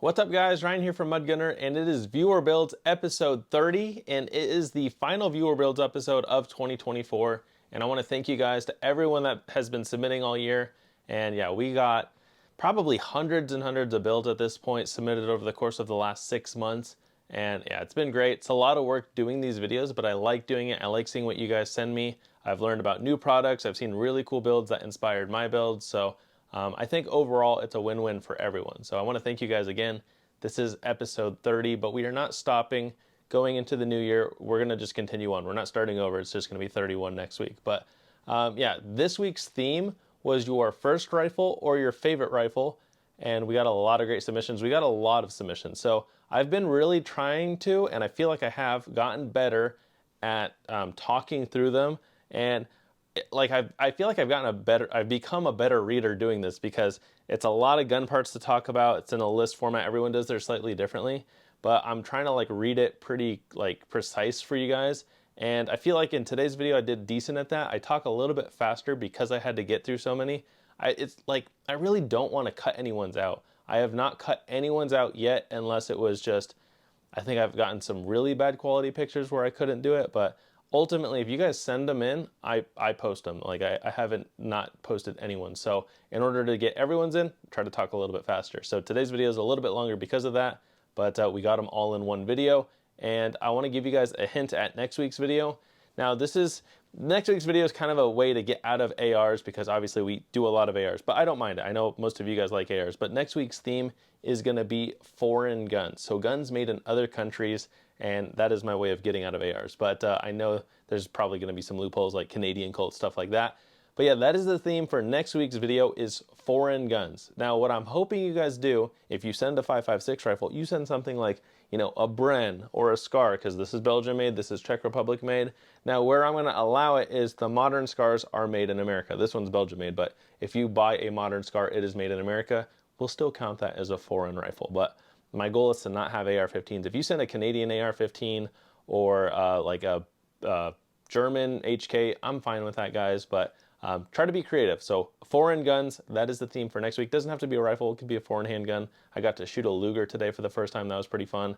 What's up guys, Ryan here from Mudgunner, and it is Viewer Builds episode 30, and it is the final Viewer Builds episode of 2024. And I want to thank you guys to everyone that has been submitting all year. And yeah, we got probably hundreds and hundreds of builds at this point submitted over the course of the last 6 months. And yeah, it's been great. It's a lot of work doing these videos, but I like doing it. I like seeing what you guys send me. I've learned about new products. I've seen really cool builds that inspired my builds. So I think overall it's a win-win for everyone. So I want to thank you guys again. This is episode 30, but we are not stopping going into the new year. We're going to just continue on. We're not starting over. It's just going to be 31 next week. But yeah, this week's theme was your first rifle or your favorite rifle. And we got a lot of great submissions. We got a lot of submissions. So I've been really trying to, and I feel like I have gotten better at talking through them. And I feel like I've become a better reader doing this because it's a lot of gun parts to talk about. It's in a list format. Everyone does theirs slightly differently, but I'm trying to read it pretty precise for you guys. And I feel like in today's video, I did decent at that. I talk a little bit faster because I had to get through so many. I really don't want to cut anyone's out. I have not cut anyone's out yet, unless it was just, I think I've gotten some really bad quality pictures where I couldn't do it, but ultimately, if you guys send them in, I post them. I haven't not posted anyone. So in order to get everyone's in, try to talk a little bit faster. So today's video is a little bit longer because of that, but we got them all in one video. And I want to give you guys a hint at next week's video. Now next week's video is kind of a way to get out of ARs because obviously we do a lot of ARs, but I don't mind it. I know most of you guys like ARs, but next week's theme is going to be foreign guns. So guns made in other countries, and that is my way of getting out of ARs. But I know there's probably going to be some loopholes like Canadian Colt, stuff like that. But yeah, that is the theme for next week's video is foreign guns. Now, what I'm hoping you guys do, if you send a 5.56 rifle, you send something like, a Bren or a Scar, because this is Belgium made, this is Czech Republic made. Now, where I'm going to allow it is the modern Scars are made in America. This one's Belgium made, but if you buy a modern Scar, it is made in America. We'll still count that as a foreign rifle, but my goal is to not have AR-15s. If you send a Canadian AR-15 or a German HK, I'm fine with that, guys, but try to be creative. So foreign guns, that is the theme for next week. Doesn't have to be a rifle, it could be a foreign handgun. I got to shoot a Luger today for the first time. That was pretty fun.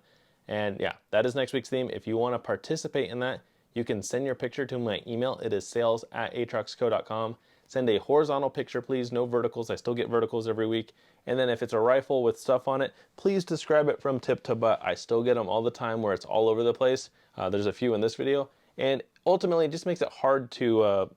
And yeah, that is next week's theme. If you want to participate in that, you can send your picture to my email. It is sales@atroxco.com. Send a horizontal picture, please. No verticals. I still get verticals every week. And then if it's a rifle with stuff on it, please describe it from tip to butt. I still get them all the time where it's all over the place. There's a few in this video. And ultimately, it just makes it hard to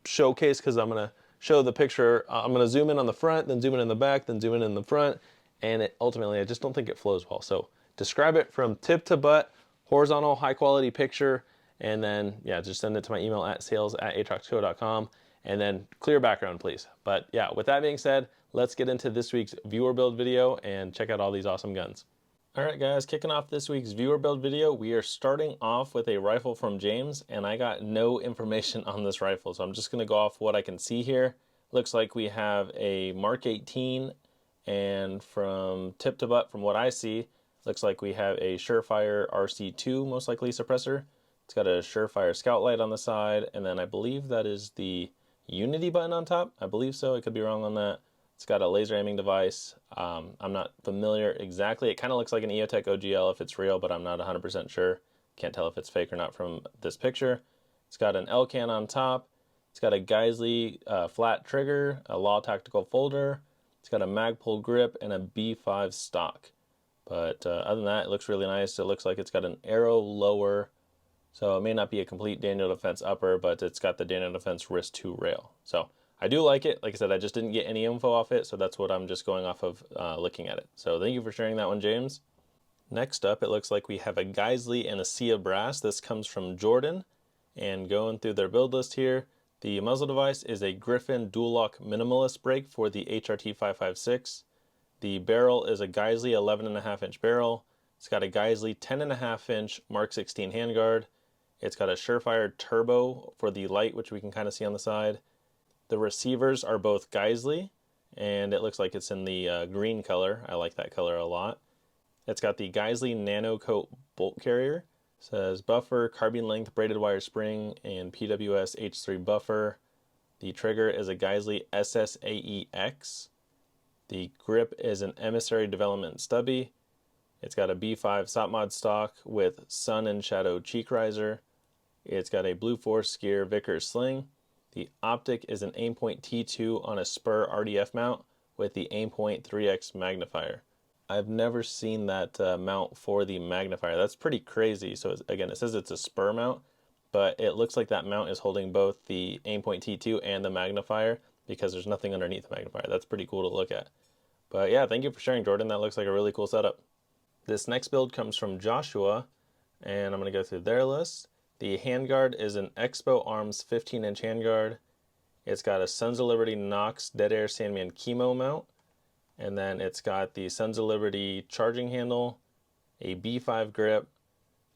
showcase because I'm going to show the picture. I'm going to zoom in on the front, then zoom in the back, then zoom in the front. And ultimately, I just don't think it flows well. So describe it from tip to butt, horizontal, high quality picture. And then, yeah, just send it to my email at sales@atroxco.com. And then clear background, please. But yeah, with that being said, let's get into this week's viewer build video and check out all these awesome guns. All right, guys, kicking off this week's viewer build video, we are starting off with a rifle from James, and I got no information on this rifle, so I'm just gonna go off what I can see here. Looks like we have a Mark 18, and from tip to butt, from what I see, looks like we have a Surefire RC2, most likely suppressor. It's got a Surefire scout light on the side, and then I believe that is the Unity button on top. I believe so. I could be wrong on that. It's got a laser aiming device. I'm not familiar exactly. It kind of looks like an EOTech OGL if it's real, but I'm not 100% sure. Can't tell if it's fake or not from this picture. It's got an Elcan on top. It's got a Geissele flat trigger, a Law Tactical folder. It's got a Magpul grip and a B5 stock. But other than that, it looks really nice. It looks like it's got an arrow lower. So it may not be a complete Daniel Defense upper, but it's got the Daniel Defense wrist 2 rail. So I do like it. Like I said, I just didn't get any info off it, so that's what I'm just going off of looking at it. So thank you for sharing that one, James. Next up, it looks like we have a Geissele and a Sia brass. This comes from Jordan. And going through their build list here, the muzzle device is a Griffin dual lock minimalist brake for the HRT 5.56. The barrel is a Geissele 11.5-inch barrel. It's got a Geissele 10.5-inch Mark 16 handguard. It's got a Surefire turbo for the light, which we can kind of see on the side. The receivers are both Geissele, and it looks like it's in the green color. I like that color a lot. It's got the Geissele Nano Coat bolt carrier. It says buffer, carbine length, braided wire spring, and PWS H3 buffer. The trigger is a Geissele SSAEX. The grip is an Emissary Development Stubby. It's got a B5 SOPMOD stock with Sun and Shadow cheek riser. It's got a Blue Force Gear Vickers sling. The optic is an Aimpoint T2 on a Spur RDF mount with the Aimpoint 3X magnifier. I've never seen that mount for the magnifier. That's pretty crazy. So again, it says it's a Spur mount, but it looks like that mount is holding both the Aimpoint T2 and the magnifier because there's nothing underneath the magnifier. That's pretty cool to look at. But yeah, thank you for sharing, Jordan. That looks like a really cool setup. This next build comes from Joshua, and I'm going to go through their list. The handguard is an Expo Arms 15-inch handguard. It's got a Sons of Liberty Nox Dead Air Sandman Chemo mount. And then it's got the Sons of Liberty charging handle, a B5 grip,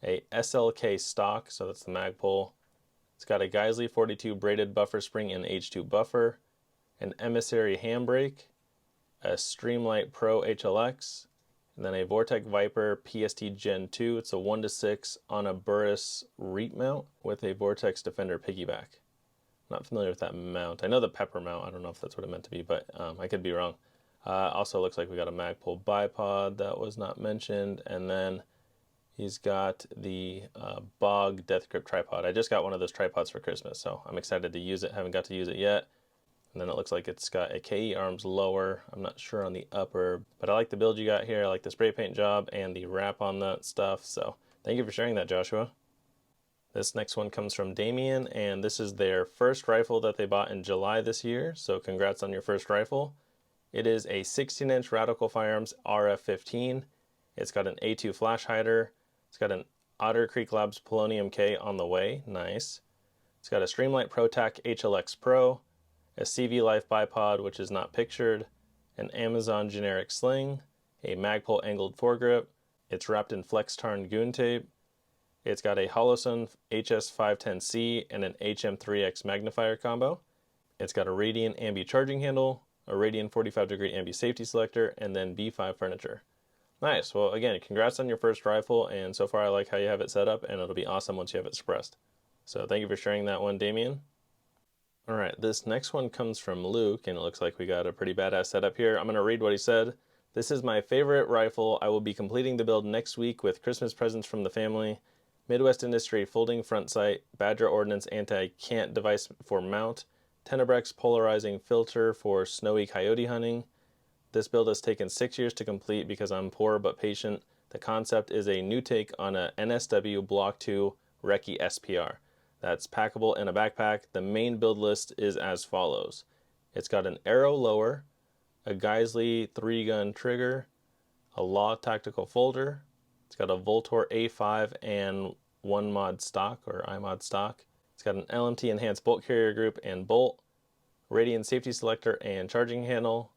a SLK stock, so that's the Magpul. It's got a Geisley 42 braided buffer spring and H2 buffer, an Emissary handbrake, a Streamlight Pro HLX, and then a Vortec Viper PST Gen 2. It's a 1-6 on a Burris REIT mount with a Vortex Defender piggyback. Not familiar with that mount. I know the Pepper mount. I don't know if that's what it meant to be, but I could be wrong. Also looks like we got a Magpul bipod that was not mentioned, and then he's got the Bog Death Grip tripod. I just got one of those tripods for Christmas, so I'm excited to use it. Haven't got to use it yet. And then it looks like it's got a KE arms lower. I'm not sure on the upper, but I like the build you got here. I like the spray paint job and the wrap on that stuff. So thank you for sharing that, Joshua. This next one comes from Damien, and this is their first rifle that they bought in July this year. So congrats on your first rifle. It is a 16-inch Radical Firearms RF-15. It's got an A2 flash hider. It's got an Otter Creek Labs Polonium K on the way. Nice. It's got a Streamlight ProTac HLX Pro, a CV Life bipod, which is not pictured, an Amazon generic sling, a Magpul angled foregrip. It's wrapped in Flex Tarn goon tape. It's got a Holosun HS510C and an HM3X magnifier combo. It's got a Radian Ambi charging handle, a Radian 45-degree Ambi safety selector, and then B5 furniture. Nice. Well, again, congrats on your first rifle, and so far I like how you have it set up, and it'll be awesome once you have it suppressed. So thank you for sharing that one, Damien. All right, this next one comes from Luke, and it looks like we got a pretty badass setup here. I'm going to read what he said. This is my favorite rifle. I will be completing the build next week with Christmas presents from the family. Midwest Industry folding front sight, Badger Ordnance anti-cant device for mount, Tenebrex polarizing filter for snowy coyote hunting. This build has taken 6 years to complete because I'm poor but patient. The concept is a new take on a NSW Block 2 Recce SPR. That's packable in a backpack. The main build list is as follows. It's got an Arrow lower, a Geisley 3-gun trigger, a Law tactical folder. It's got a Voltor A5 and 1-mod stock or iMod stock. It's got an LMT enhanced bolt carrier group and bolt, Radian safety selector and charging handle,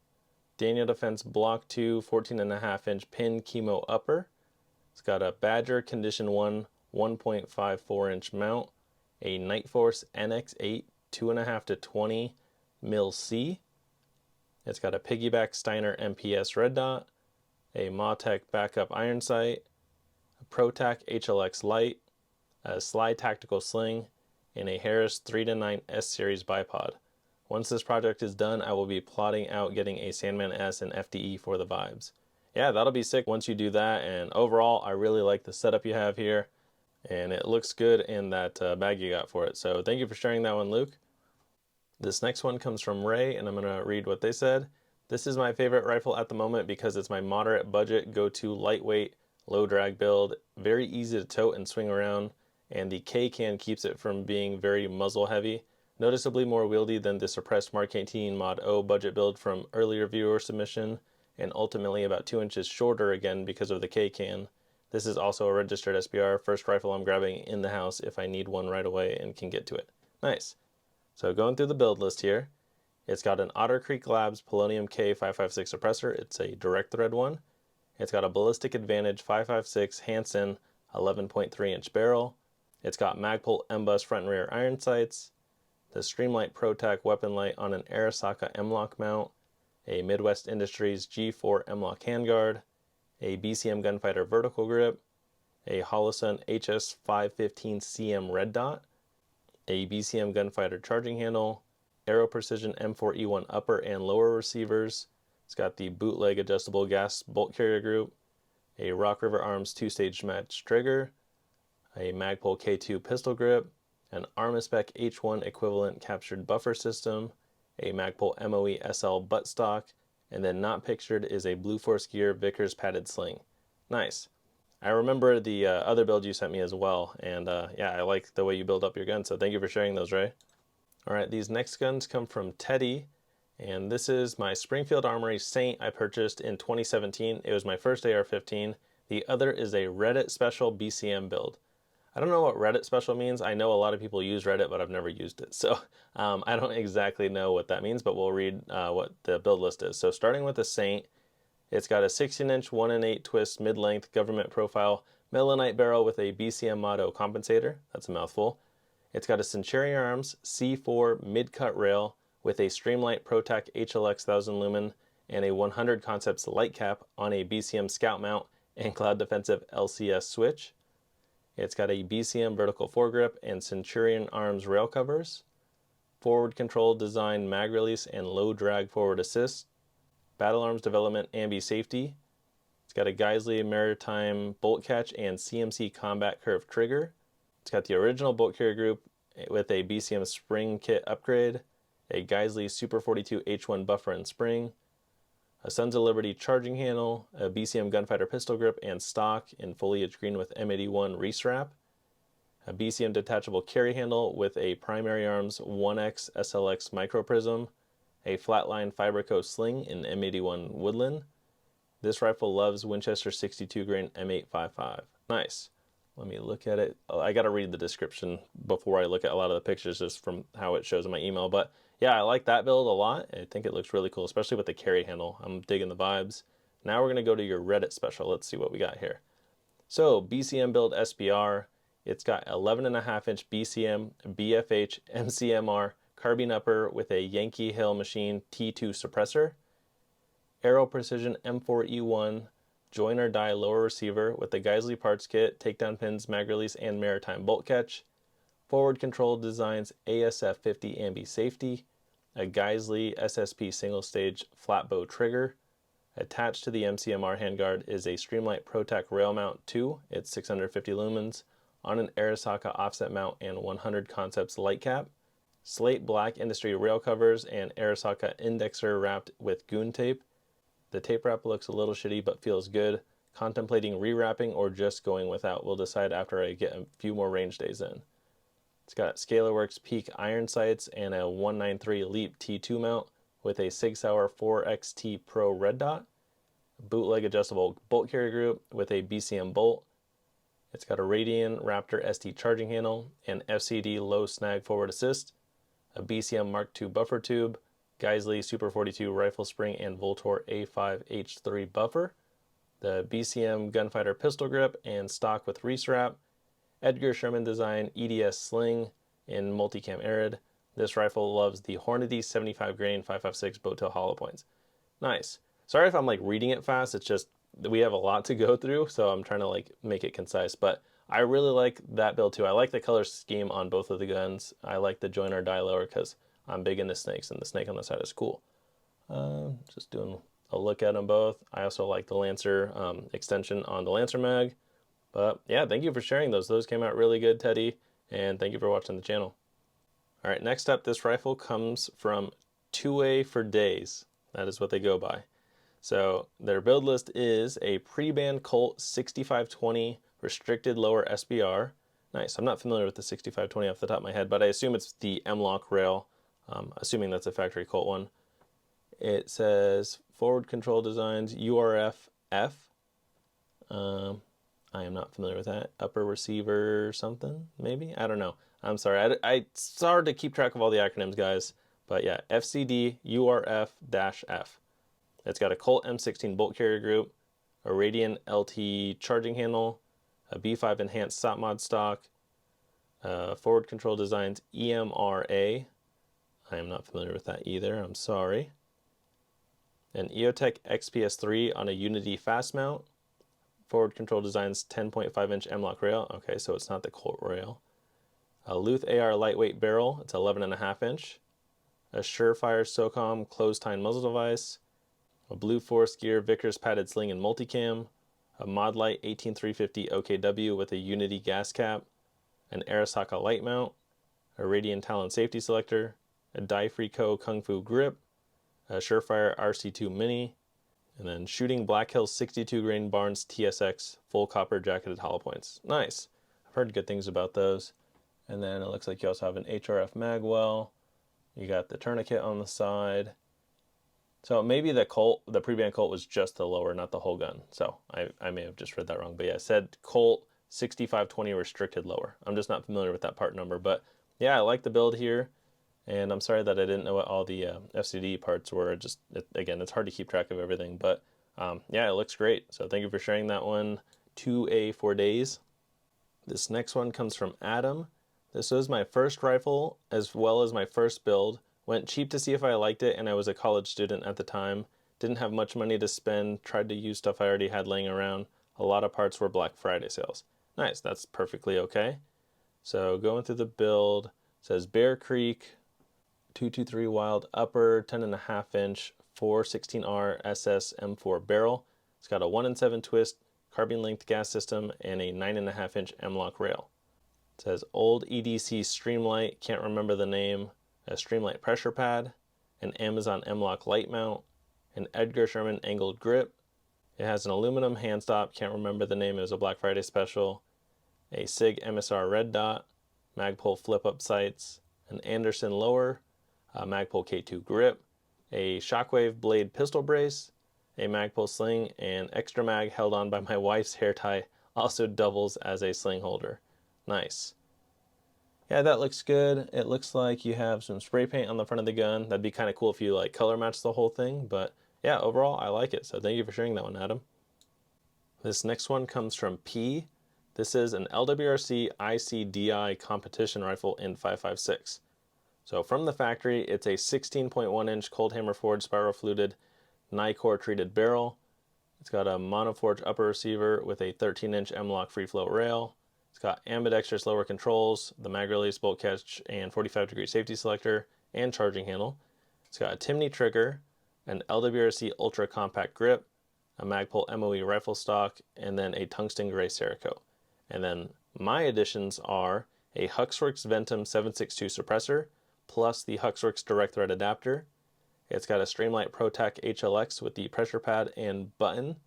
Daniel Defense Block 2 14.5-inch pin chemo upper. It's got a Badger Condition 1 1.54-inch mount, a Nightforce NX8 2.5 to 20 mil C. It's got a piggyback Steiner MPS red dot, a Mawtec backup iron sight, a ProTac HLX light, a Slide tactical sling, and a Harris 3-9 S series bipod. Once this project is done, I will be plotting out getting a Sandman S and FDE for the vibes. Yeah, that'll be sick once you do that, and overall, I really like the setup you have here, and it looks good in that bag you got for it. So thank you for sharing that one, Luke. This next one comes from Ray, and I'm going to read what they said. This is my favorite rifle at the moment because it's my moderate budget, go-to lightweight, low drag build, very easy to tote and swing around, and the K-can keeps it from being very muzzle heavy. Noticeably more wieldy than the suppressed Mark 18 Mod O budget build from earlier viewer submission, and ultimately about 2 inches shorter again because of the K-can. This is also a registered SBR, first rifle I'm grabbing in the house if I need one right away and can get to it. Nice. So going through the build list here, it's got an Otter Creek Labs Polonium K556 suppressor. It's a direct thread one. It's got a Ballistic Advantage 556 Hansen 11.3-inch barrel. It's got Magpul M-Bus front and rear iron sights, the Streamlight ProTac weapon light on an Arisaka M-Lock mount, a Midwest Industries G4 M-Lock handguard, a BCM Gunfighter vertical grip, a Holosun HS515CM red dot, a BCM Gunfighter charging handle, Aero Precision M4E1 upper and lower receivers. It's It's got the bootleg adjustable gas bolt carrier group, a Rock River Arms 2-stage match trigger, a Magpul K2 pistol grip, an Armaspec H1 equivalent captured buffer system, a Magpul MOE SL buttstock, and then not pictured is a Blue Force Gear Vickers padded sling. Nice. I remember the other build you sent me as well, and yeah, I like the way you build up your gun, so thank you for sharing those, Ray. Alright, these next guns come from Teddy, and this is my Springfield Armory Saint I purchased in 2017. It was my first AR-15. The other is a Reddit Special BCM build. I don't know what Reddit Special means. I know a lot of people use Reddit, but I've never used it. So I don't exactly know what that means, but we'll read what the build list is. So starting with the Saint, it's got a 16-inch 1-in-8 twist mid-length government profile Melanite barrel with a BCM Motto compensator. That's a mouthful. It's got a Centurion Arms C4 mid-cut rail with a Streamlight ProTac HLX 1000 lumen and a 100 Concepts light cap on a BCM Scout mount and Cloud Defensive LCS switch. It's got a BCM vertical foregrip and Centurion Arms rail covers, forward control design mag release and low drag forward assist, Battle Arms development ambi safety. It's got a Geissele Maritime bolt catch and CMC combat curve trigger. It's got the original bolt carrier group with a BCM spring kit upgrade, a Geissele Super 42 H1 buffer and spring, a Sons of Liberty charging handle, a BCM gunfighter pistol grip and stock in foliage green with M81 restrap, a BCM detachable carry handle with a Primary Arms 1X SLX micro prism, a flatline Fiberco sling in M81 woodland. This rifle loves Winchester 62 grain M855. Nice. Let me look at it. I got to read the description before I look at a lot of the pictures just from how it shows in my email. But yeah, I like that build a lot. I think it looks really cool, especially with the carry handle. I'm digging the vibes. Now we're going to go to your Reddit special. Let's see what we got here. So BCM build SBR. It's got 11.5-inch BCM BFH MCMR carbine upper with a Yankee Hill Machine T2 suppressor, Aero Precision M4E1 join or die lower receiver with the Geissele parts kit, takedown pins, mag release, and maritime bolt catch, forward control designs ASF 50 ambi safety, a Geissele SSP single stage flat bow trigger. Attached to the MCMR handguard is a Streamlight ProTac rail mount 2, it's 650 lumens, on an Arisaka offset mount and 100 Concepts light cap, slate black industry rail covers and Arisaka indexer wrapped with goon tape. The tape wrap looks a little shitty but feels good. Contemplating rewrapping or just going without. We'll decide after I get a few more range days in. It's got ScalarWorks Peak iron sights and a 193 Leap T2 mount with a Sig Sauer 4XT Pro red dot, bootleg adjustable bolt carrier group with a BCM bolt. It's got a Radian Raptor ST charging handle and FCD low snag forward assist, a BCM Mark II buffer tube, Geissele Super 42 rifle spring and Voltor A5H3 buffer, the BCM gunfighter pistol grip and stock with restrap, Edgar Sherman design EDS sling in multicam arid. This rifle loves the Hornady 75 grain 5.56 Bowtail hollow points. Nice. Sorry if I'm like reading it fast. It's just we have a lot to go through, so I'm trying to like make it concise. But I really like that build too. I like the color scheme on both of the guns. I like the join or die lower because I'm big into snakes, and the snake on the side is cool. Just doing a look at them both. I also like the Lancer extension on the Lancer mag. But yeah, thank you for sharing those. Those came out really good, Teddy, and thank you for watching the channel. All right, next up, this rifle comes from 2A for Days. That is what they go by. So their build list is a pre-band Colt 6520 restricted lower SBR. Nice. I'm not familiar with the 6520 off the top of my head, but I assume it's the M-LOK rail. Assuming that's a factory Colt one. It says forward control designs URF-F. I am not familiar with that. Upper receiver something, maybe? I don't know. I'm sorry. It's hard to keep track of all the acronyms, guys. But yeah, FCD URF-F. It's got a Colt M16 bolt carrier group, a Radian LT charging handle, a B5 enhanced SOP mod stock, forward control designs EMRA. I am not familiar with that either. I'm sorry. An EOTech XPS3 on a Unity fast mount. Forward control designs 10.5-inch M-LOK rail. Okay, so it's not the Colt rail. A Luth AR lightweight barrel. It's 11.5-inch. A Surefire SOCOM closed-tine muzzle device. a blue forest gear Vickers padded sling and multicam, a Modlite 18350 OKW with a Unity gas cap, an Arisaka light mount, a Radian Talon safety selector, a Dai-Free Co Kung Fu grip, a Surefire RC2 Mini, and then shooting Black Hills 62 grain Barnes TSX full copper jacketed hollow points. Nice. I've heard good things about those. And then it looks like you also have an HRF magwell. You got the tourniquet on the side. So maybe the pre-band Colt was just the lower, not the whole gun. So I may have just read that wrong. But yeah, it said Colt 6520 restricted lower. I'm just not familiar with that part number. But yeah, I like the build here. And I'm sorry that I didn't know what all the FCD parts were. Again, it's hard to keep track of everything. But yeah, it looks great. So thank you for sharing that one. 2A4Days. This next one comes from Adam. This was my first rifle as well as my first build. Went cheap to see if I liked it, and I was a college student at the time. Didn't have much money to spend, tried to use stuff I already had laying around. A lot of parts were Black Friday sales. Nice, that's perfectly okay. So going through the build, says Bear Creek, 223 Wild upper, 10.5 inch, 416R SS M4 barrel. It's got a 1-in-7 twist, carbine linked gas system, and a 9.5 inch M-LOK rail. It says old EDC Streamlight, can't remember the name, a Streamlight pressure pad, an Amazon M-LOK light mount, an Edgar Sherman angled grip. It has an aluminum hand stop, can't remember the name, it was a Black Friday special, a SIG MSR red dot, Magpul flip up sights, an Anderson lower, a Magpul K2 grip, a Shockwave blade pistol brace, a Magpul sling, and extra mag held on by my wife's hair tie also doubles as a sling holder. Nice. Yeah, that looks good. It looks like you have some spray paint on the front of the gun. That'd be kind of cool if you like color match the whole thing, but yeah, overall I like it. So thank you for sharing that one, Adam. This next one comes from P. This is an LWRC ICDI competition rifle in 5.56. So from the factory, it's a 16.1 inch cold hammer forged spiral fluted Nicor treated barrel. It's got a monoforge upper receiver with a 13 inch M-LOK free flow rail. It's got ambidextrous lower controls, the mag release, bolt catch, and 45-degree safety selector, and charging handle. It's got a Timney trigger, an LWRC ultra compact grip, a Magpul MOE rifle stock, and then a tungsten gray Cerakote. And then my additions are a Huxworks Ventum 762 suppressor, plus the Huxworks direct thread adapter. It's got a Streamlight ProTac HLX with the pressure pad and button,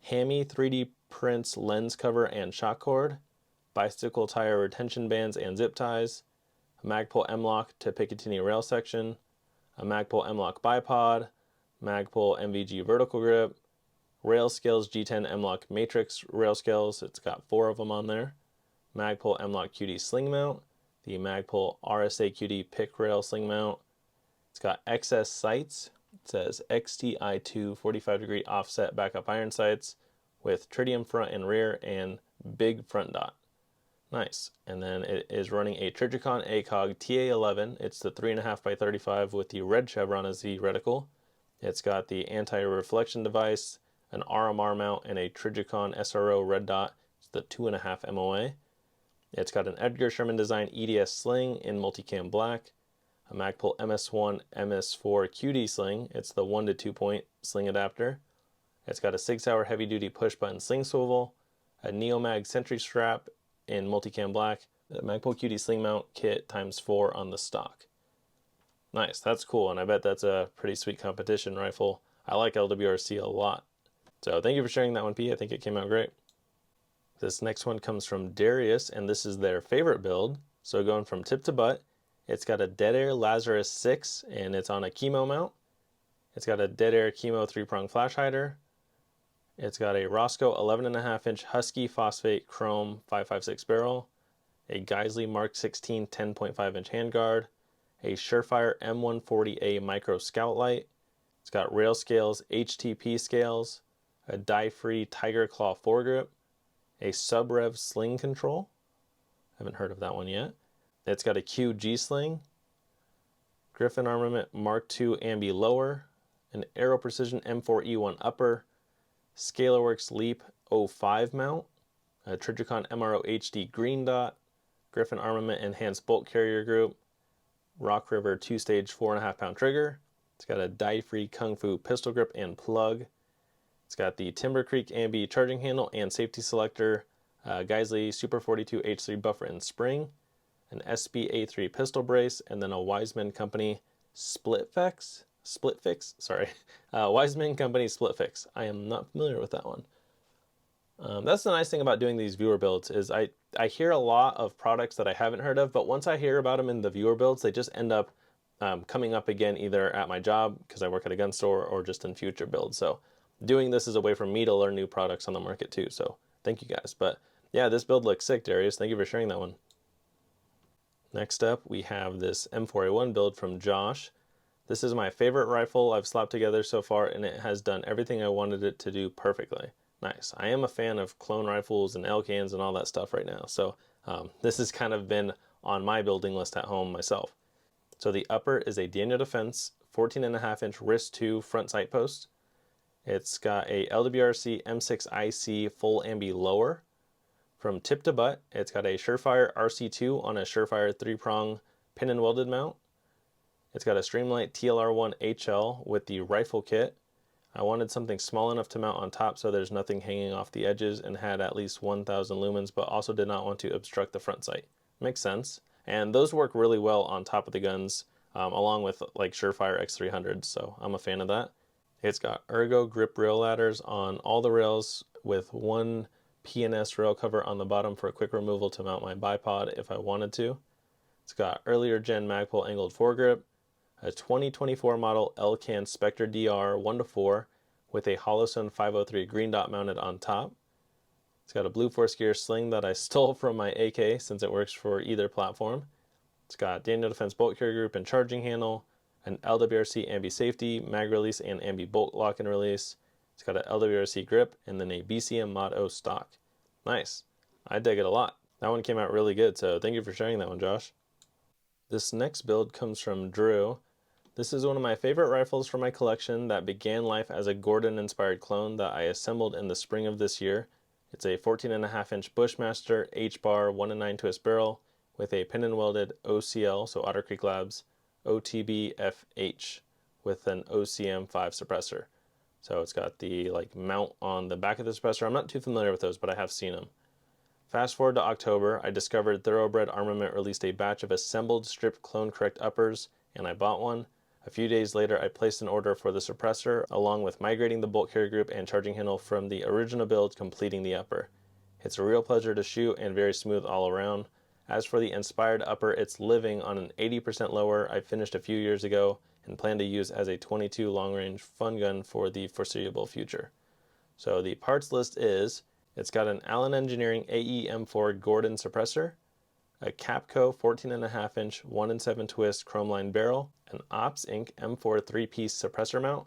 Hammy 3D prints lens cover and shock cord, bicycle tire retention bands and zip ties, a Magpul M-LOK to Picatinny rail section, a Magpul M-LOK bipod, Magpul MVG vertical grip, rail scales G10 M-LOK matrix rail scales, it's got 4 of them on there, Magpul M-LOK QD sling mount, the Magpul RSA QD pick rail sling mount. It's got XS sights. It says XTI2 45-degree offset backup iron sights with tritium front and rear and big front dot. Nice. And then it is running a Trijicon ACOG TA11. It's the 3.5x35 with the red chevron as the reticle. It's got the anti-reflection device, an RMR mount, and a Trijicon SRO red dot. It's the 2.5 MOA. It's got an Edgar Sherman design EDS sling in multicam black, a Magpul MS1 MS4 QD sling. It's the 1 to 2 point sling adapter. It's got a Sig Sauer heavy duty push button sling swivel, a Neomag Sentry strap in multicam black, the Magpul QD sling mount kit ×4 on the stock. Nice, that's cool, and I bet that's a pretty sweet competition rifle. I like LWRC a lot. So thank you for sharing that one, P. I think it came out great. This next one comes from Darius, and this is their favorite build. So going from tip to butt, it's got a Dead Air Lazarus 6, and it's on a Chemo mount. It's got a Dead Air Chemo 3-prong flash hider. It's got a Roscoe 11.5 inch Husky Phosphate Chrome 5.56 barrel, a Geisley Mark 16 10.5 inch handguard, a Surefire M140A Micro Scout Light. It's got rail scales, HTP scales, a Dai-Free Tiger Claw foregrip, a Sub-Rev sling control. Haven't heard of that one yet. It's got a QG sling, Griffin Armament Mark II Ambi lower, an Aero Precision M4E1 upper, Scalarworks Leap 05 mount, a Trijicon MRO HD green dot, Griffin Armament Enhanced Bolt Carrier Group, Rock River 2-stage 4.5 pound trigger, It's got a dye-free Kung Fu pistol grip and plug. It's got the Timber Creek Ambi charging handle and safety selector, Geisley Super 42 H3 buffer and spring, an SBA3 pistol brace, and then a Wiseman Company split fix. Wiseman Company split fix. I am not familiar with that one. That's the nice thing about doing these viewer builds is I hear a lot of products that I haven't heard of, but once I hear about them in the viewer builds, they just end up coming up again either at my job because I work at a gun store or just in future builds. So doing this is a way for me to learn new products on the market too. So thank you guys. But yeah, this build looks sick, Darius. Thank you for sharing that one. Next up, we have this M4A1 build from Josh. This is my favorite rifle I've slapped together so far, and it has done everything I wanted it to do perfectly. Nice. I am a fan of clone rifles and L-cans and all that stuff right now, so this has kind of been on my building list at home myself. So the upper is a Daniel Defense 14.5-inch RIS-2 front sight post. It's got a LWRC M6IC full ambi lower. From tip to butt, it's got a Surefire RC2 on a Surefire 3-prong pin and welded mount. It's got a Streamlight TLR1 HL with the rifle kit. I wanted something small enough to mount on top so there's nothing hanging off the edges and had at least 1000 lumens, but also did not want to obstruct the front sight. Makes sense. And those work really well on top of the guns, along with like Surefire X300s, so I'm a fan of that. It's got Ergo grip rail ladders on all the rails with one PNS rail cover on the bottom for a quick removal to mount my bipod if I wanted to. It's got earlier gen Magpul angled foregrip, a 2024 model Elcan Spectre DR 1-4 with a Holosun 503 green dot mounted on top. It's got a Blue Force Gear sling that I stole from my AK since it works for either platform. It's got Daniel Defense bolt carrier group and charging handle, an LWRC ambi safety, mag release, and ambi bolt lock and release. It's got an LWRC grip and then a BCM Mod O stock. Nice. I dig it a lot. That one came out really good, so thank you for sharing that one, Josh. This next build comes from Drew. This is one of my favorite rifles from my collection that began life as a Gordon-inspired clone that I assembled in the spring of this year. It's a 14.5-inch Bushmaster H-bar 1-9 twist barrel with a pin and welded OCL, so Otter Creek Labs, OTB FH with an OCM5 suppressor. So it's got the like mount on the back of the suppressor. I'm not too familiar with those, but I have seen them. Fast forward to October, I discovered Thoroughbred Armament released a batch of assembled stripped clone correct uppers, and I bought one. A few days later, I placed an order for the suppressor, along with migrating the bolt carrier group and charging handle from the original build, completing the upper. It's a real pleasure to shoot and very smooth all around. As for the inspired upper, it's living on an 80% lower I finished a few years ago and plan to use as a 22 long-range fun gun for the foreseeable future. So the parts list is, it's got an Allen Engineering AE-M4 Gordon suppressor, a Capco 14.5-inch 1-7 twist chrome line barrel, an Ops Inc. M4 3-piece suppressor mount,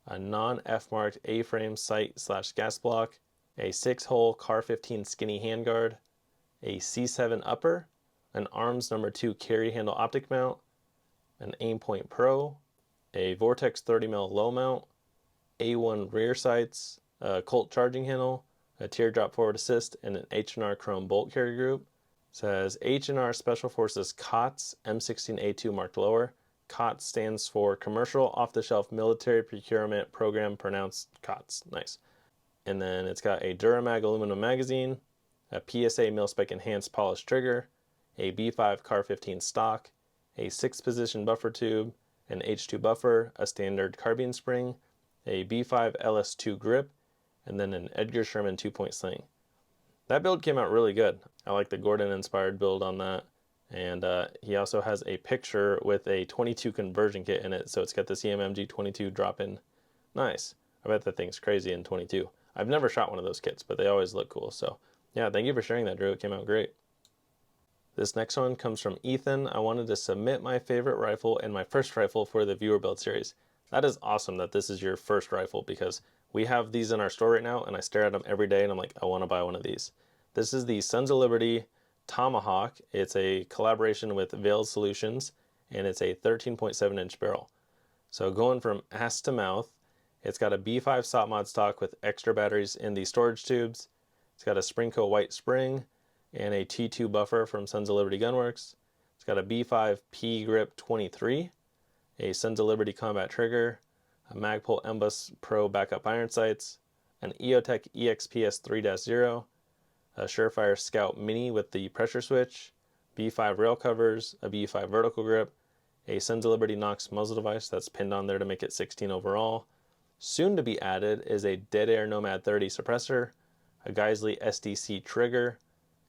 a non-F-marked A-frame sight/gas block, a 6-hole Car 15 skinny handguard, a C7 upper, an Arms No. 2 carry handle optic mount, an Aimpoint Pro, a Vortex 30mm low mount, A1 rear sights, a Colt charging handle, a teardrop forward assist, and an H&R chrome bolt carrier group. It says H&R Special Forces COTS M16A2 marked lower. COTS stands for Commercial Off-the-Shelf Military Procurement Program, pronounced COTS. Nice. And then it's got a Duramag aluminum magazine, a PSA mil-spec enhanced polished trigger, a B5 Car 15 stock, a 6-position buffer tube, an H2 buffer, a standard carbine spring, a B5 LS2 grip, and then an Edgar Sherman 2-point sling. That build came out really good. I like the Gordon-inspired build on that. And he also has a picture with a 22 conversion kit in it, so it's got the CMMG 22 drop-in. Nice. I bet that thing's crazy in 22. I've never shot one of those kits, but they always look cool. So yeah, thank you for sharing that, Drew. It came out great. This next one comes from Ethan. I wanted to submit my favorite rifle and my first rifle for the viewer build series. That is awesome that this is your first rifle because we have these in our store right now and I stare at them every day and I'm like, I want to buy one of these. This is the Sons of Liberty Tomahawk. It's a collaboration with Veiled Solutions and it's a 13.7-inch barrel. So going from ass to mouth, it's got a B5 SOP mod stock with extra batteries in the storage tubes. It's got a Springco white spring and a T2 buffer from Sons of Liberty Gunworks. It's got a B5 P Grip 23, a Sons of Liberty combat trigger, a Magpul MBUS Pro backup iron sights, an EOTech EXPS 3-0, a Surefire Scout Mini with the pressure switch, B5 rail covers, a B5 vertical grip, a Sons of Liberty Nox muzzle device that's pinned on there to make it 16 overall. Soon to be added is a Dead Air Nomad 30 suppressor, a Geissele SDC trigger,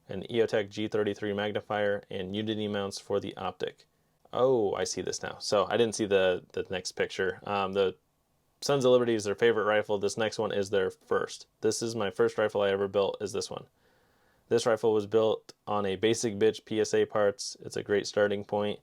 an EOTech G33 magnifier, and Unity mounts for the optic. Oh, I see this now. So I didn't see the next picture. The Sons of Liberty is their favorite rifle. This next one is their first. This is my first rifle I ever built, is this one. This rifle was built on a basic bitch PSA parts. It's a great starting point.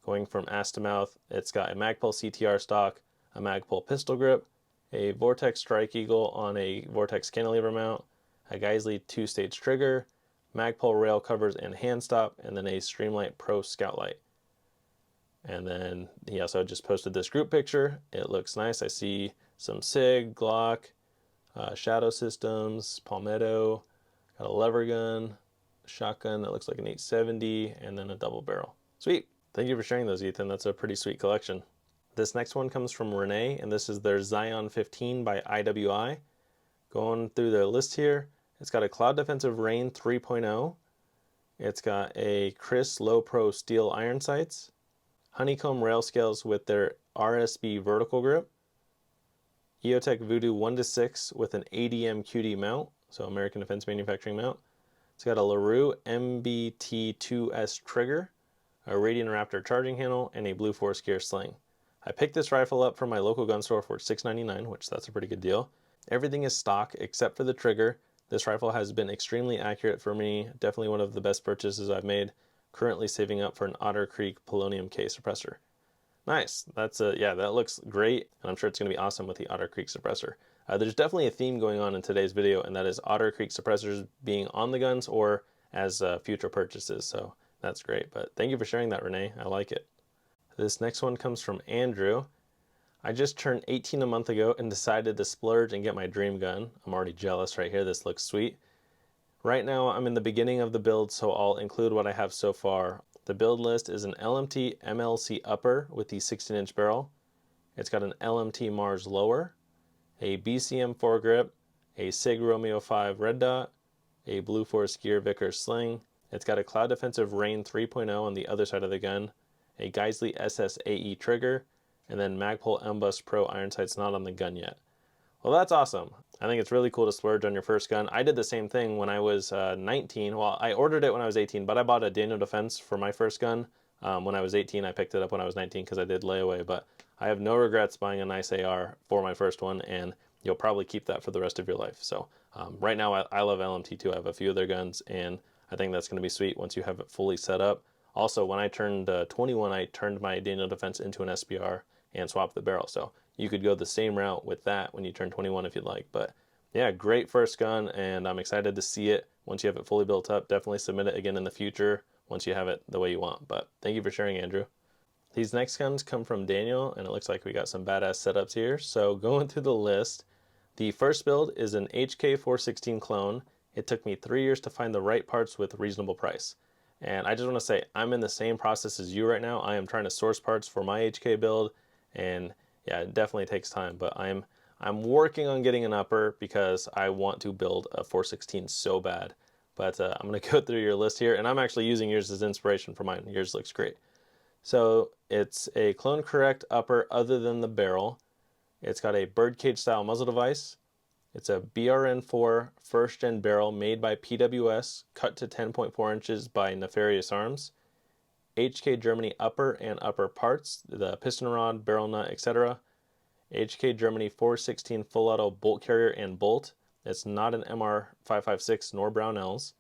Going from ass to mouth, it's got a Magpul CTR stock, a Magpul pistol grip, a Vortex Strike Eagle on a Vortex cantilever mount, a Geissele 2-stage trigger, Magpul rail covers and hand stop, and then a Streamlight Pro Scout Light. And then he also just posted this group picture. It looks nice. I see some SIG, Glock, Shadow Systems, Palmetto, got a lever gun, a shotgun that looks like an 870, and then a double barrel. Sweet. Thank you for sharing those, Ethan. That's a pretty sweet collection. This next one comes from Renee, and this is their Zion 15 by IWI. Going through the list here, it's got a Cloud Defensive Rain 3.0. It's got a Chris Low Pro steel iron sights, honeycomb rail scales with their RSB vertical grip, EOTech Voodoo 1-6 with an ADM QD mount, so American Defense Manufacturing mount. It's got a LaRue MBT2S trigger, a Radiant Raptor charging handle, and a Blue Force gear sling. I picked this rifle up from my local gun store for $6.99, which that's a pretty good deal. Everything is stock except for the trigger. This rifle has been extremely accurate for me, definitely one of the best purchases I've made. Currently saving up for an Otter Creek Polonium K suppressor. Nice. That's yeah, that looks great, and I'm sure it's going to be awesome with the Otter Creek suppressor. There's definitely a theme going on in today's video, and that is Otter Creek suppressors being on the guns or as future purchases, so that's great. But thank you for sharing that, Renee. I like it. This next one comes from Andrew. I just turned 18 a month ago and decided to splurge and get my dream gun. I'm already jealous right here. This looks sweet. Right now I'm in the beginning of the build, so I'll include what I have so far. The build list is an LMT MLC upper with the 16-inch barrel. It's got an LMT Mars lower, a BCM foregrip, a SIG Romeo 5 red dot, a Blue Force Gear Vickers sling. It's got a Cloud Defensive Rain 3.0 on the other side of the gun, a Geissele SSAE trigger, and then Magpul MBUS Pro iron sights not on the gun yet. Well, that's awesome. I think it's really cool to splurge on your first gun. I did the same thing when I was 19. Well, I ordered it when I was 18, but I bought a Daniel Defense for my first gun. When I was 18, I picked it up when I was 19 because I did layaway, but I have no regrets buying a nice AR for my first one, and you'll probably keep that for the rest of your life. So right now, I love LMT too. I have a few of their guns, and I think that's going to be sweet once you have it fully set up. Also, when I turned 21, I turned my Daniel Defense into an SBR and swapped the barrel. So you could go the same route with that when you turn 21 if you'd like. But yeah, great first gun, and I'm excited to see it once you have it fully built up. Definitely submit it again in the future once you have it the way you want. But thank you for sharing, Andrew. These next guns come from Daniel, and it looks like we got some badass setups here. So going through the list, the first build is an HK416 clone. It took me 3 years to find the right parts with reasonable price. And I just want to say, I'm in the same process as you right now. I am trying to source parts for my HK build, and yeah, it definitely takes time, but I'm working on getting an upper because I want to build a 416 so bad. But I'm going to go through your list here, and I'm actually using yours as inspiration for mine. Yours looks great. So it's a Clone Correct upper other than the barrel. It's got a birdcage style muzzle device. It's a BRN4 first gen barrel made by PWS, cut to 10.4 inches by Nefarious Arms. HK Germany upper and upper parts, the piston rod, barrel nut, etc. HK Germany 416 full auto bolt carrier and bolt. It's not an MR556 nor Brownells.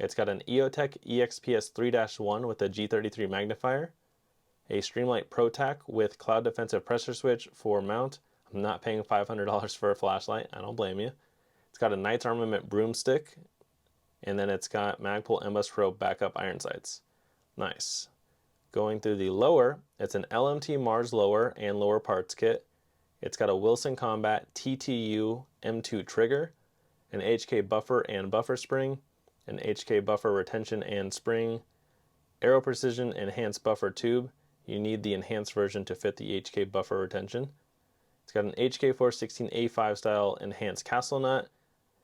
It's got an EOTech EXPS 3-1 with a G33 magnifier. A Streamlight ProTac with Cloud Defensive pressure switch for mount. I'm not paying $500 for a flashlight. I don't blame you. It's got a Knights Armament broomstick. And then it's got Magpul MBUS Pro backup iron sights. Nice. Going through the lower, it's an LMT Mars lower and lower parts kit. It's got a Wilson Combat TTU M2 trigger, an HK buffer and buffer spring, an HK buffer retention and spring, Aero Precision enhanced buffer tube, you need the enhanced version to fit the HK buffer retention. It's got an HK416A5 style enhanced castle nut,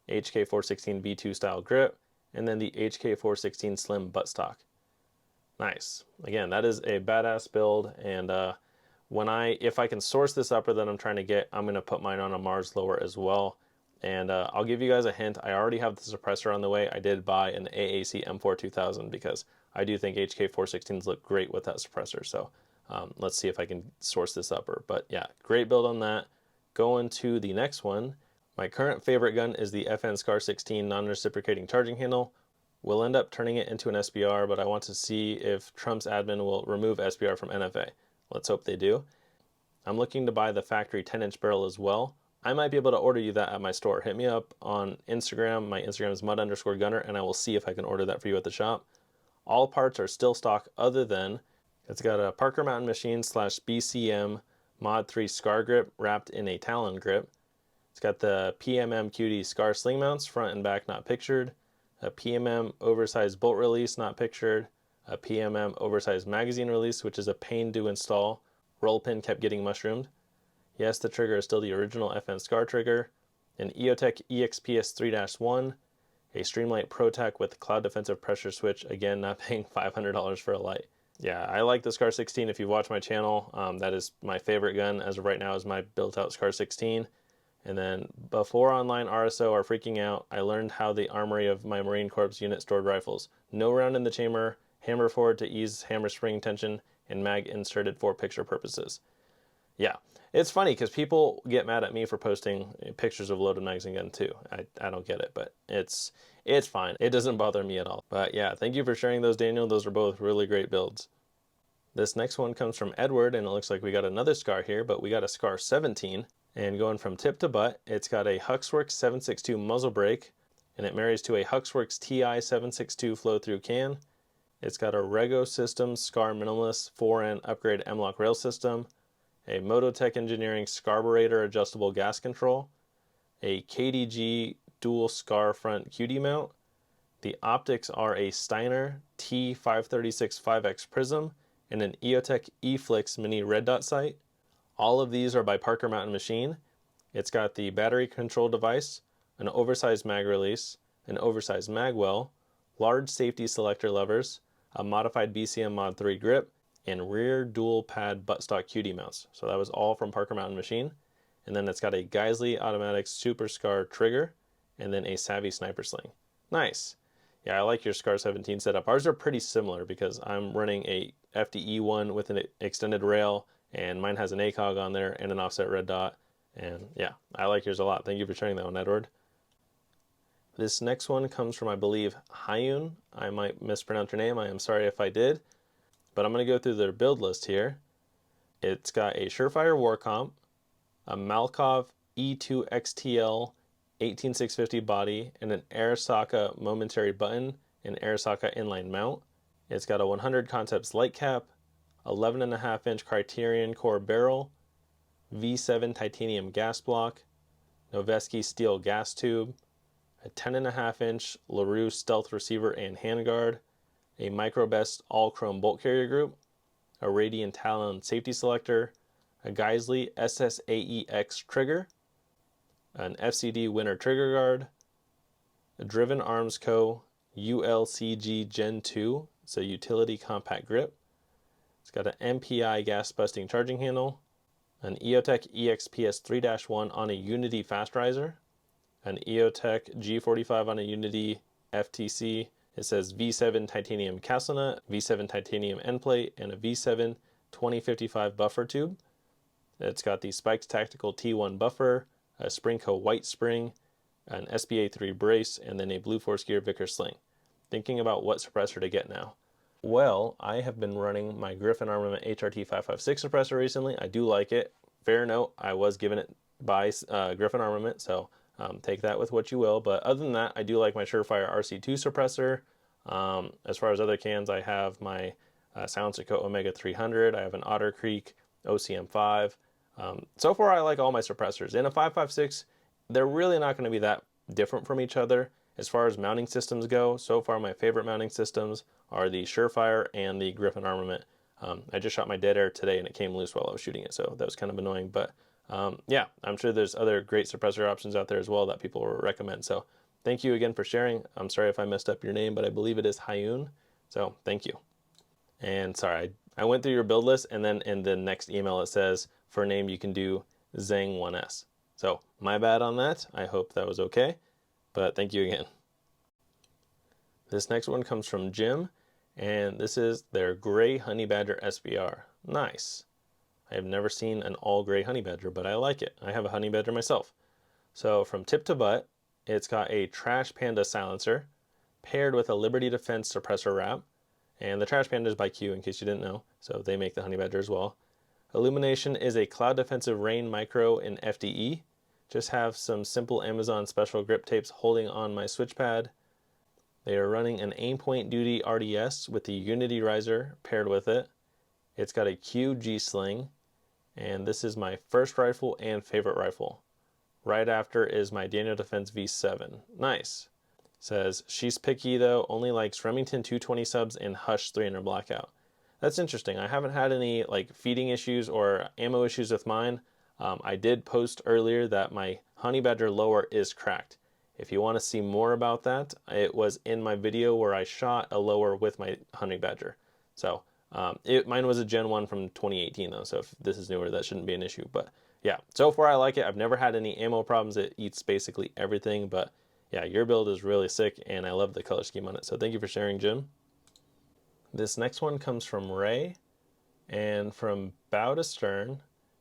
HK416B2 style grip, and then the HK416 slim buttstock. Nice. Again, that is a badass build, and if I can source this upper that I'm trying to get, I'm going to put mine on a Mars lower as well. And I'll give you guys a hint. I already have the suppressor on the way. I did buy an AAC M4 2000 because I do think HK416s look great with that suppressor. So let's see if I can source this upper. But yeah, great build on that. Going to the next one. My current favorite gun is the FN SCAR 16 non-reciprocating charging handle. We'll end up turning it into an SBR, but I want to see if Trump's admin will remove SBR from NFA. Let's hope they do. I'm looking to buy the factory 10-inch barrel as well. I might be able to order you that at my store. Hit me up on Instagram. My Instagram is mud_gunner, and I will see if I can order that for you at the shop. All parts are still stock other than it's got a Parker Mountain Machine / BCM Mod 3 SCAR grip wrapped in a Talon grip. It's got the PMM QD SCAR sling mounts, front and back not pictured, a PMM oversized bolt release not pictured, a PMM oversized magazine release, which is a pain to install. Roll pin kept getting mushroomed. Yes, the trigger is still the original FN SCAR trigger, an EOTech EXPS 3-1, a Streamlight ProTac with cloud defensive pressure switch, again not paying $500 for a light. Yeah, I like the SCAR 16. If you watch my channel, that is my favorite gun as of right now is my built-out SCAR 16. And then before online RSO are freaking out, I learned how the armory of my Marine Corps unit stored rifles. No round in the chamber, hammer forward to ease hammer spring tension, and mag inserted for picture purposes. Yeah, it's funny because people get mad at me for posting pictures of loaded magazine gun too. I don't get it, but it's fine. It doesn't bother me at all. But yeah, thank you for sharing those, Daniel. Those are both really great builds. This next one comes from Edward, and it looks like we got another SCAR here, but we got a SCAR 17. And going from tip to butt, it's got a Huxworks 762 muzzle brake, and it marries to a Huxworks TI 762 flow-through can. It's got a Rego Systems SCAR Minimalist 4N upgrade M-LOK rail system, a Mototech Engineering Scarburator adjustable gas control, a KDG dual SCAR front QD mount. The optics are a Steiner T536 5X prism and an EOTech eFlix mini red dot sight. All of these are by Parker Mountain Machine. It's got the battery control device, an oversized mag release, an oversized mag well, large safety selector levers, a modified BCM Mod 3 grip, and rear dual pad buttstock QD mounts. So that was all from Parker Mountain Machine. And then it's got a Geissele automatic Super SCAR trigger, and then a Savvy sniper sling. Nice. Yeah, I like your SCAR 17 setup. Ours are pretty similar because I'm running a FDE one with an extended rail, and mine has an ACOG on there and an offset red dot. And yeah, I like yours a lot. Thank you for sharing that one, Edward. This next one comes from, I believe, Hyun. I might mispronounce your name. I am sorry if I did. But I'm going to go through their build list here. It's got a Surefire Warcomp, a Malkov E2 XTL 18650 body, and an Arisaka momentary button and Arisaka inline mount. It's got a 100 Concepts light cap, 11.5-inch Criterion Core barrel, V7 titanium gas block, Noveske steel gas tube, a 10.5-inch LaRue stealth receiver and handguard, a Microbest all-chrome bolt carrier group, a Radian Talon safety selector, a Geissele SSAEX trigger, an FCD Winter trigger guard, a Driven Arms Co. ULCG Gen 2, it's a utility compact grip. It's got an MPI gas busting charging handle, an EOTech EXPS 3-1 on a Unity fast riser, an EOTech G45 on a Unity FTC. It says V7 titanium castle nut, V7 titanium end plate, and a V7 2055 buffer tube. It's got the Spikes Tactical T1 buffer, a Springco white spring, an SBA3 brace, and then a Blue Force Gear Vickers sling. Thinking about what suppressor to get now. Well, I have been running my Griffin Armament HRT 556 suppressor recently. I do like it. Fair note, I was given it by Griffin Armament, so take that with what you will. But other than that, I do like my Surefire RC2 suppressor. As far as other cans, I have my Silencer Co. Omega 300. I have an Otter Creek OCM5. So far, I like all my suppressors. In a 556, they're really not going to be that different from each other. As far as mounting systems go, so far my favorite mounting systems are the Surefire and the Griffin Armament. I just shot my dead air today and it came loose while I was shooting it, so that was kind of annoying. But yeah, I'm sure there's other great suppressor options out there as well that people will recommend. So thank you again for sharing. I'm sorry if I messed up your name, but I believe it is Hayun. So thank you. And sorry, I went through your build list, and then in the next email it says for name you can do Zang1S. So my bad on that. I hope that was okay, but thank you again. This next one comes from Jim, and this is their Gray Honey Badger SBR. Nice. I have never seen an all gray honey badger, but I like it. I have a honey badger myself. So from tip to butt, it's got a Trash Panda silencer paired with a Liberty Defense suppressor wrap. And the Trash Panda is by Q, in case you didn't know, so they make the honey badger as well. Illumination is a Cloud Defensive Rain Micro in FDE. Just have some simple Amazon special grip tapes holding on my switch pad. They are running an Aimpoint Duty RDS with the Unity riser paired with it. It's got a Q G-sling, and this is my first rifle and favorite rifle. Right after is my Daniel Defense V7. Nice. Says, she's picky though, only likes Remington 220 subs and Hush 300 Blackout. That's interesting. I haven't had any like feeding issues or ammo issues with mine. I did post earlier that my Honey Badger lower is cracked. If you want to see more about that, it was in my video where I shot a lower with my Honey Badger. So mine was a Gen 1 from 2018 though, so if this is newer, that shouldn't be an issue. But yeah, so far I like it. I've never had any ammo problems. It eats basically everything, but yeah, your build is really sick, and I love the color scheme on it. So thank you for sharing, Jim. This next one comes from Ray, and from bow to stern,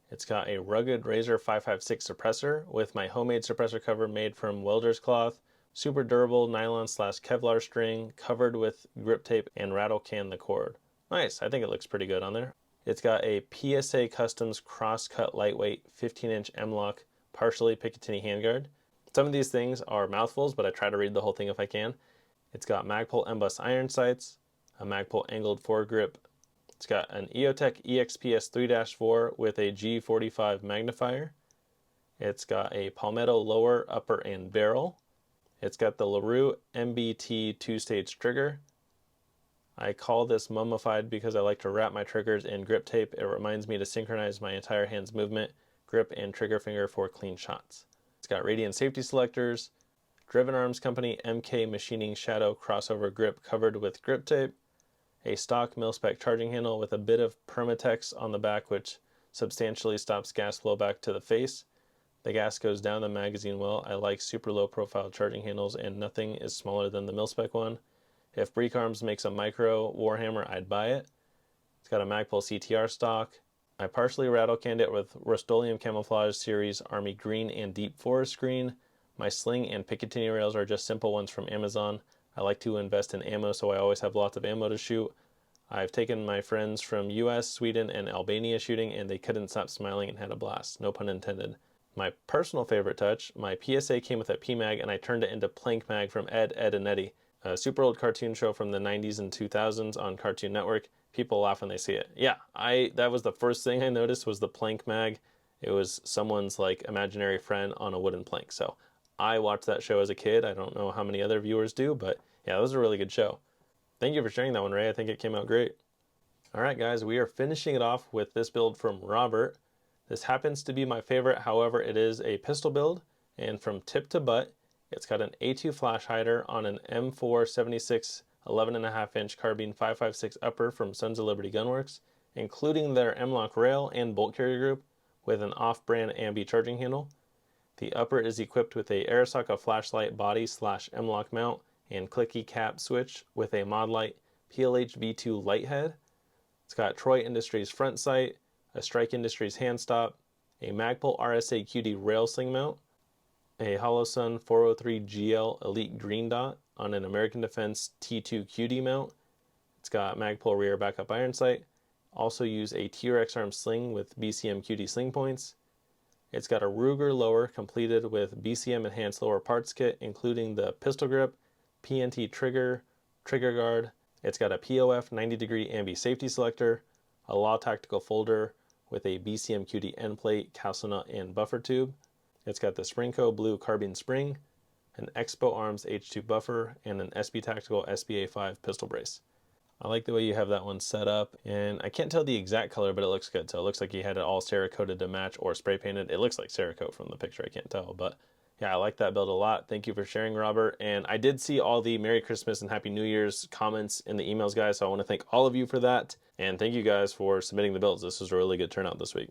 it's got a rugged Razor 556 suppressor with my homemade suppressor cover made from welder's cloth, super durable nylon/Kevlar string covered with grip tape, and rattle can the cord. Nice, I think it looks pretty good on there. It's got a PSA Customs cross-cut lightweight 15-inch M-LOK partially Picatinny handguard. Some of these things are mouthfuls, but I try to read the whole thing if I can. It's got Magpul Emboss iron sights, a Magpul angled foregrip. It's got an EOTech EXPS 3-4 with a G45 magnifier. It's got a Palmetto lower, upper, and barrel. It's got the LaRue MBT 2-stage trigger. I call this mummified because I like to wrap my triggers in grip tape. It reminds me to synchronize my entire hand's movement, grip, and trigger finger for clean shots. It's got Radiant safety selectors, Driven Arms Company MK Machining Shadow crossover grip covered with grip tape, a stock mil-spec charging handle with a bit of Permatex on the back which substantially stops gas flow back to the face. The gas goes down the magazine well. I like super low profile charging handles, and nothing is smaller than the mil-spec one. If Breek Arms makes a micro Warhammer, I'd buy it. It's got a Magpul CTR stock. I partially rattle canned it with Rust-Oleum Camouflage Series Army Green and Deep Forest Green. My sling and Picatinny rails are just simple ones from Amazon. I like to invest in ammo, so I always have lots of ammo to shoot. I've taken my friends from US, Sweden, and Albania shooting, and they couldn't stop smiling and had a blast. No pun intended. My personal favorite touch, my PSA came with a PMag, and I turned it into Plank Mag from Ed, and Eddie, a super old cartoon show from the 90s and 2000s on Cartoon Network. People laugh when they see it. Yeah, that was the first thing I noticed was the Plank Mag. It was someone's like imaginary friend on a wooden plank. So I watched that show as a kid. I don't know how many other viewers do, but yeah, it was a really good show. Thank you for sharing that one, Ray. I think it came out great. All right, guys, we are finishing it off with this build from Robert. This happens to be my favorite. However, it is a pistol build, and from tip to butt, it's got an A2 flash hider on an M4 76 11.5-inch carbine 5.56 upper from Sons of Liberty Gunworks, including their M-LOK rail and bolt carrier group with an off-brand Ambi charging handle. The upper is equipped with a Arisaka flashlight body / M-LOK mount and clicky cap switch with a Modlite PLH V2 light head. It's got Troy Industries front sight, a Strike Industries hand stop, a Magpul RSA QD rail sling mount, a Holosun 403 GL Elite green dot on an American Defense T2 QD mount. It's got Magpul rear backup iron sight. Also use a TRX arm sling with BCM QD sling points. It's got a Ruger lower completed with BCM enhanced lower parts kit, including the pistol grip, PNT trigger, trigger guard. It's got a POF 90-degree ambi safety selector, a Law Tactical folder with a BCM QD end plate, castle nut, and buffer tube. It's got the Springco blue carbine spring, an Expo Arms H2 buffer, and an SB Tactical SBA 5 pistol brace. I like the way you have that one set up, and I can't tell the exact color, but it looks good. So it looks like you had it all Cerakoted to match, or spray painted. It looks like Cerakote from the picture, I can't tell, but yeah, I like that build a lot. Thank you for sharing, Robert. And I did see all the Merry Christmas and Happy New Year's comments in the emails, guys, so I want to thank all of you for that. And thank you guys for submitting the builds. This was a really good turnout this week.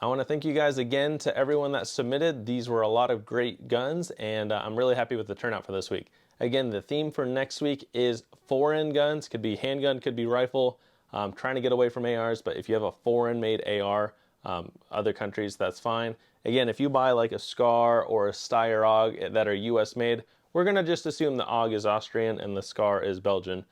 I want to thank you guys again to everyone that submitted. These were a lot of great guns, and I'm really happy with the turnout for this week. Again, the theme for next week is foreign guns. Could be handgun, could be rifle. I'm trying to get away from ARs, but if you have a foreign made AR, other countries, that's fine. Again, if you buy like a SCAR or a Steyr AUG that are US made, we're gonna just assume the AUG is Austrian and the SCAR is Belgian,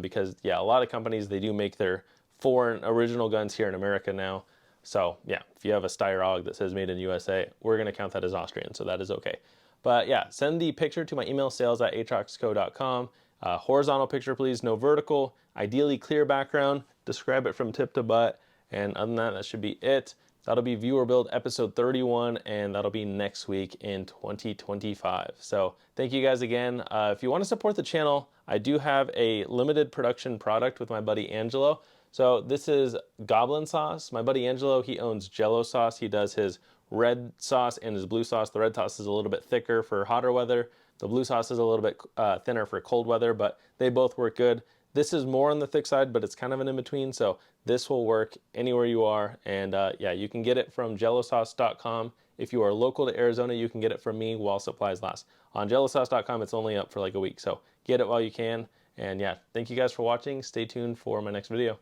because yeah, a lot of companies, they do make their foreign original guns here in America now. So yeah, if you have a Steyr AUG that says made in USA, we're gonna count that as Austrian, so that is okay. But yeah, send the picture to my email, sales@atroxco.com. Horizontal picture, please, no vertical. Ideally clear background. Describe it from tip to butt. And other than that, that should be it. That'll be Viewer Build episode 31, and that'll be next week in 2025. So thank you guys again. If you want to support the channel, I do have a limited production product with my buddy Angelo. So this is Goblin Sauce. My buddy Angelo, he owns Jello Sauce. He does his red sauce and his blue sauce. The red sauce is a little bit thicker for hotter weather. The blue sauce is a little bit thinner for cold weather, but they both work good. This is more on the thick side, but it's kind of an in-between, so this will work anywhere you are. And yeah, you can get it from jellosauce.com. If you are local to Arizona, you can get it from me while supplies last. On jellosauce.com, it's only up for like a week, so get it while you can. And yeah, thank you guys for watching. Stay tuned for my next video.